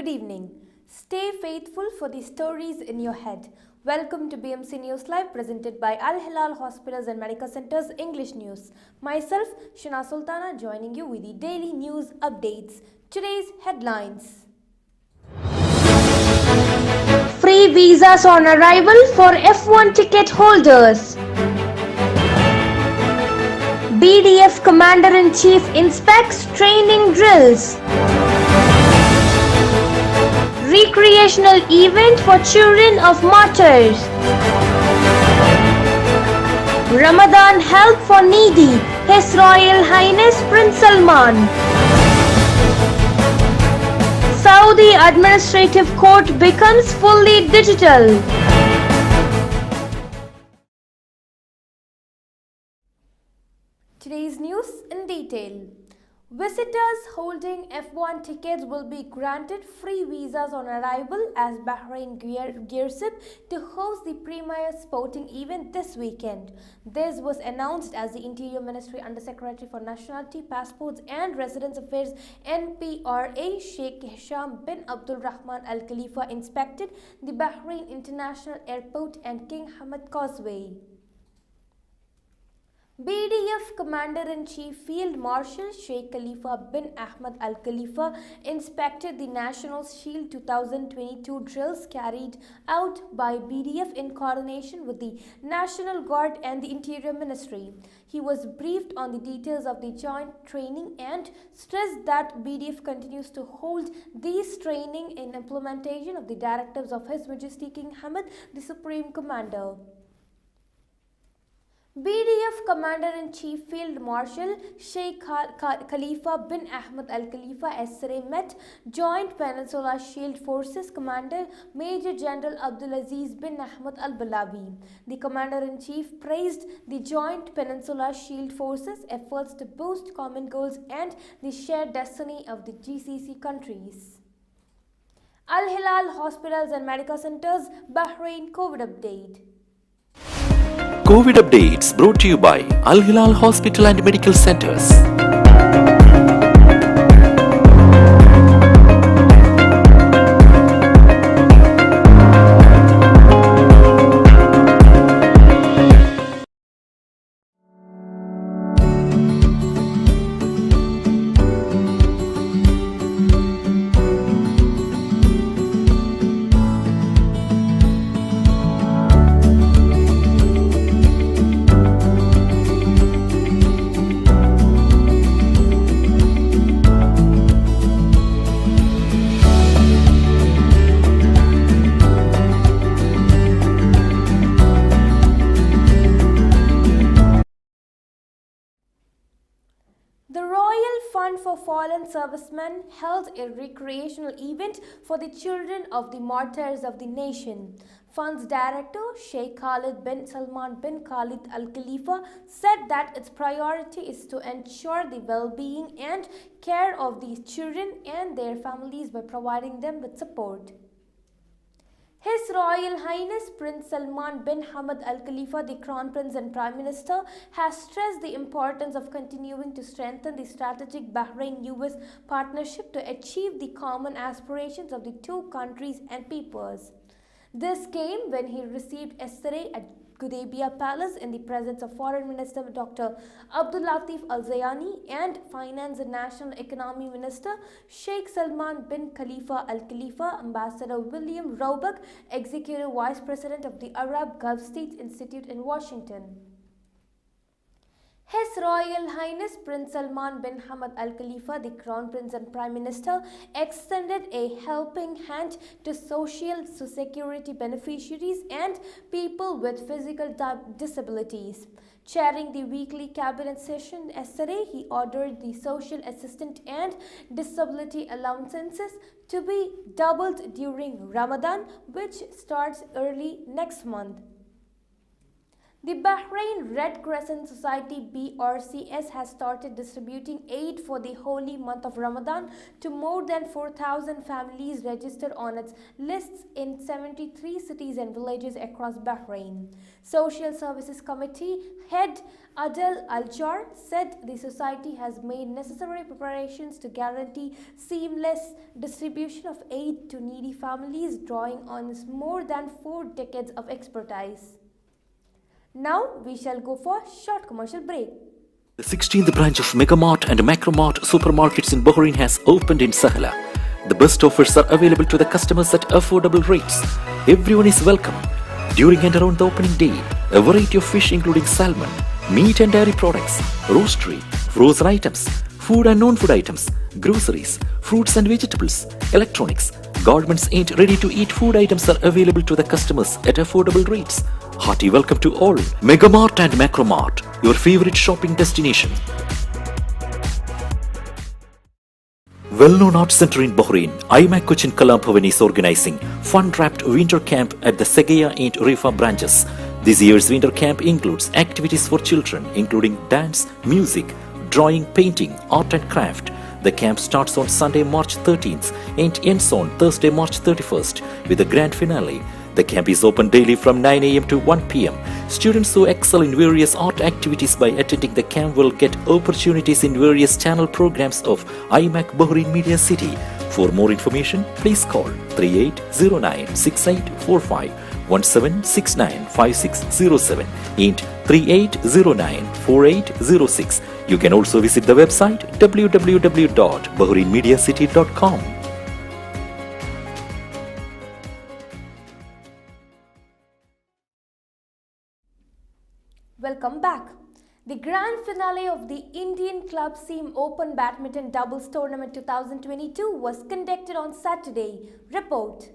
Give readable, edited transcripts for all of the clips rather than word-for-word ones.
Good evening. Stay faithful for the stories in your head. Welcome to BMC News Live presented by Al Hilal Hospitals and Medical Centers English News. Myself, Shana Sultana, joining you with the daily news updates. Today's headlines. Free visas on arrival for F1 ticket holders. BDF Commander-in-Chief inspects training drills. Recreational event for children of martyrs. Ramadan help for needy. His Royal Highness Prince Salman. Saudi Administrative Court becomes fully digital. Today's news in detail. Visitors holding F1 tickets will be granted free visas on arrival as Bahrain gears up to host the premier sporting event this weekend. This was announced as the Interior Ministry Undersecretary for Nationality, Passports and Residence Affairs NPRA Sheikh Hisham bin Abdul Rahman Al Khalifa inspected the Bahrain International Airport and King Hamad Causeway. BDF Commander-in-Chief Field Marshal Sheikh Khalifa bin Ahmed Al Khalifa inspected the National Shield 2022 drills carried out by BDF in coordination with the National Guard and the Interior Ministry. He was briefed on the details of the joint training and stressed that BDF continues to hold these training in implementation of the directives of His Majesty King Hamad, the Supreme Commander. BDF Commander-in-Chief Field Marshal Sheikh Khalifa bin Ahmed Al Khalifa yesterday met Joint Peninsula Shield Forces Commander Major General Abdulaziz bin Ahmed Al Balawi. The Commander-in-Chief praised the Joint Peninsula Shield Forces' efforts to boost common goals and the shared destiny of the GCC countries. Al Hilal Hospitals and Medical Centers Bahrain COVID update. COVID updates brought to you by Al Hilal Hospital and Medical Centers. The Royal Fund for Fallen Servicemen held a recreational event for the children of the martyrs of the nation. Fund's director, Sheikh Khalid bin Salman bin Khalid Al Khalifa, said that its priority is to ensure the well-being and care of these children and their families by providing them with support. His Royal Highness Prince Salman bin Hamad Al Khalifa, the Crown Prince and Prime Minister, has stressed the importance of continuing to strengthen the strategic Bahrain-US partnership to achieve the common aspirations of the two countries and peoples. This came when he received yesterday at Gudaibiya Palace in the presence of Foreign Minister Dr. Abdul Latif Al-Zayani and Finance and National Economy Minister Sheikh Salman bin Khalifa Al Khalifa, Ambassador William Roebuck, Executive Vice President of the Arab Gulf States Institute in Washington. His Royal Highness Prince Salman bin Hamad Al Khalifa, the Crown Prince and Prime Minister, extended a helping hand to social security beneficiaries and people with physical disabilities. Chairing the weekly cabinet session yesterday, he ordered the social assistance and disability allowances to be doubled during Ramadan, which starts early next month. The Bahrain Red Crescent Society (BRCS) has started distributing aid for the holy month of Ramadan to more than 4,000 families registered on its lists in 73 cities and villages across Bahrain. Social Services Committee head Adel Al-Jar said the society has made necessary preparations to guarantee seamless distribution of aid to needy families, drawing on its more than 4 decades of expertise. Now we shall go for a short commercial break. The 16th branch of Megamart and Macromart supermarkets in Bahrain has opened in Sahla. The best offers are available to the customers at affordable rates. Everyone is welcome. During and around the opening day, a variety of fish including salmon, meat and dairy products, roastery, frozen items, food and non-food items, groceries, fruits and vegetables, electronics, garments and ready-to-eat food items are available to the customers at affordable rates. Hearty welcome to all. Megamart and Macromart, your favorite shopping destination. Well-known art center in Bahrain, IMAC Cochin Kala Bhavan is organizing fun-wrapped winter camp at the Segaya and Rifa branches. This year's winter camp includes activities for children including dance, music, drawing, painting, art and craft. The camp starts on Sunday, March 13th and ends on Thursday, March 31st with a grand finale. The camp is open daily from 9 a.m. to 1 p.m. Students who excel in various art activities by attending the camp will get opportunities in various channel programs of IMAC Bahrain Media City. For more information, please call 3809-6845, 1769-5607 and 3809-4806. You can also visit the website www.bahrainmediacity.com. Welcome back. The grand finale of the Indian Club SEAM Open Badminton Doubles Tournament 2022 was conducted on Saturday. Report.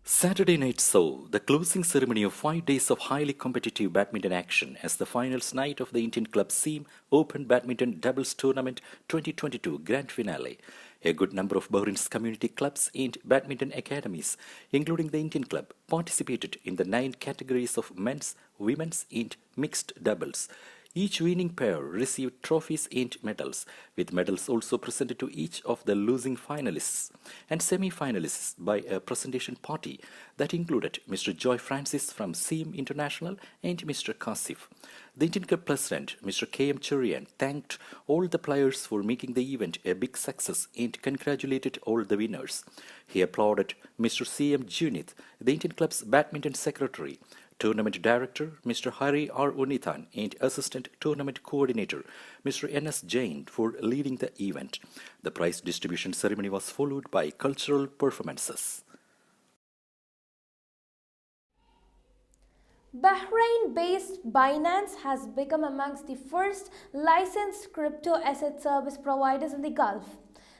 Saturday night saw the closing ceremony of 5 days of highly competitive badminton action as the finals night of the Indian Club SEAM Open Badminton Doubles Tournament 2022 grand finale. A good number of Bahrain's community clubs and badminton academies, including the Indian Club, participated in the 9 categories of men's, women's and mixed doubles. Each winning pair received trophies and medals, with medals also presented to each of the losing finalists and semi-finalists by a presentation party that included Mr. Joy Francis from SEAM International and Mr. Kasif. The Indian Club President, Mr. K.M. Cherian, thanked all the players for making the event a big success and congratulated all the winners. He applauded Mr. C.M. Junith, the Indian Club's Badminton Secretary, Tournament Director, Mr. Hari R. Unithan, and Assistant Tournament Coordinator, Mr. N.S. Jain, for leading the event. The prize distribution ceremony was followed by cultural performances. Bahrain-based Binance has become amongst the first licensed crypto asset service providers in the Gulf.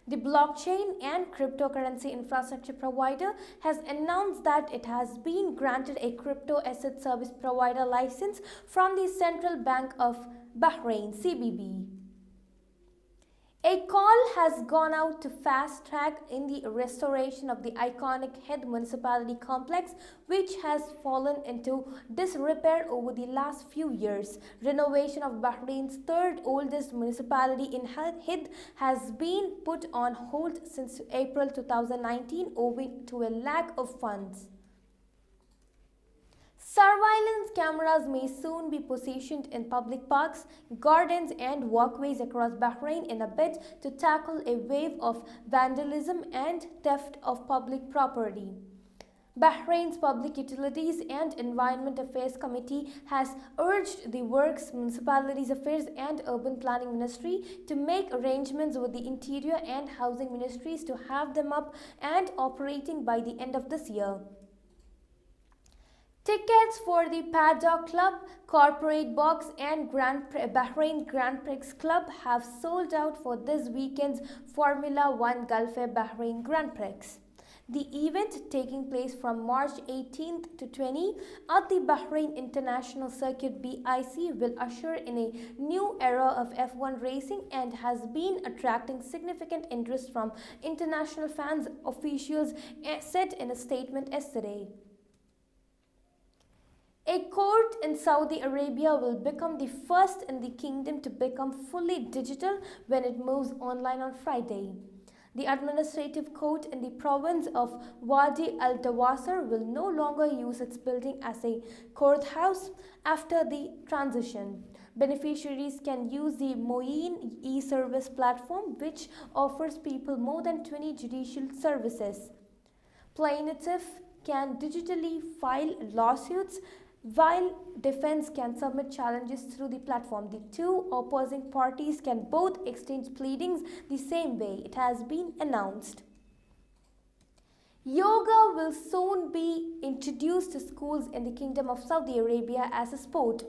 The blockchain and cryptocurrency infrastructure provider has announced that it has been granted a crypto asset service provider license from the Central Bank of Bahrain (CBB). A call has gone out to fast track in the restoration of the iconic Head Municipality complex, which has fallen into disrepair over the last few years. Renovation of Bahrain's third oldest municipality in Head has been put on hold since April 2019 owing to a lack of funds. Surveillance cameras may soon be positioned in public parks, gardens and walkways across Bahrain in a bid to tackle a wave of vandalism and theft of public property. Bahrain's Public Utilities and Environment Affairs Committee has urged the Works, Municipalities Affairs and Urban Planning Ministry to make arrangements with the Interior and Housing Ministries to have them up and operating by the end of this year. Tickets for the Paddock Club, Corporate Box and Bahrain Grand Prix Club have sold out for this weekend's Formula One Gulf Bahrain Grand Prix. The event, taking place from March 18th to 20 at the Bahrain International Circuit (BIC), will usher in a new era of F1 racing and has been attracting significant interest from international fans, officials said in a statement yesterday. A court in Saudi Arabia will become the first in the kingdom to become fully digital when it moves online on Friday. The administrative court in the province of Wadi al-Dawasar will no longer use its building as a courthouse after the transition. Beneficiaries can use the Moeen e-service platform, which offers people more than 20 judicial services. Plaintiffs can digitally file lawsuits, while defense can submit challenges through the platform. The two opposing parties can both exchange pleadings the same way, it has been announced. Yoga will soon be introduced to schools in the Kingdom of Saudi Arabia as a sport.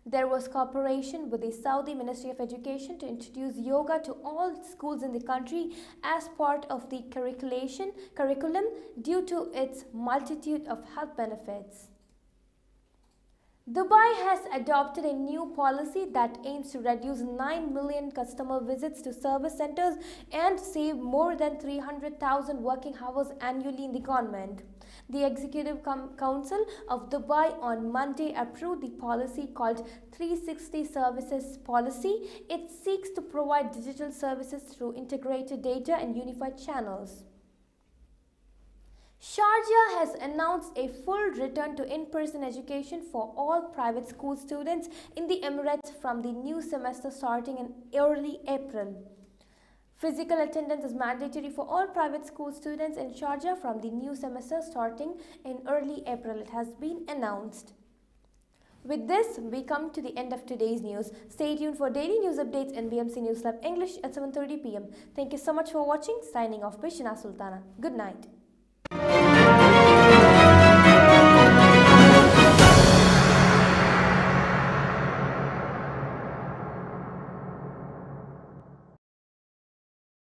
There was cooperation with the Saudi Ministry of Education to introduce yoga to all schools in the country as part of the curriculum due to its multitude of health benefits. Dubai has adopted a new policy that aims to reduce 9 million customer visits to service centers and save more than 300,000 working hours annually in the government. The Executive Council of Dubai on Monday approved the policy called 360 Services Policy. It seeks to provide digital services through integrated data and unified channels. Sharjah has announced a full return to in-person education for all private school students in the Emirates from the new semester starting in early April. Physical attendance is mandatory for all private school students in Sharjah from the new semester starting in early April, it has been announced. With this, we come to the end of today's news. Stay tuned for daily news updates in BMC News Lab English at 7:30 p.m. Thank you so much for watching. Signing off, Bishna Sultana. Good night.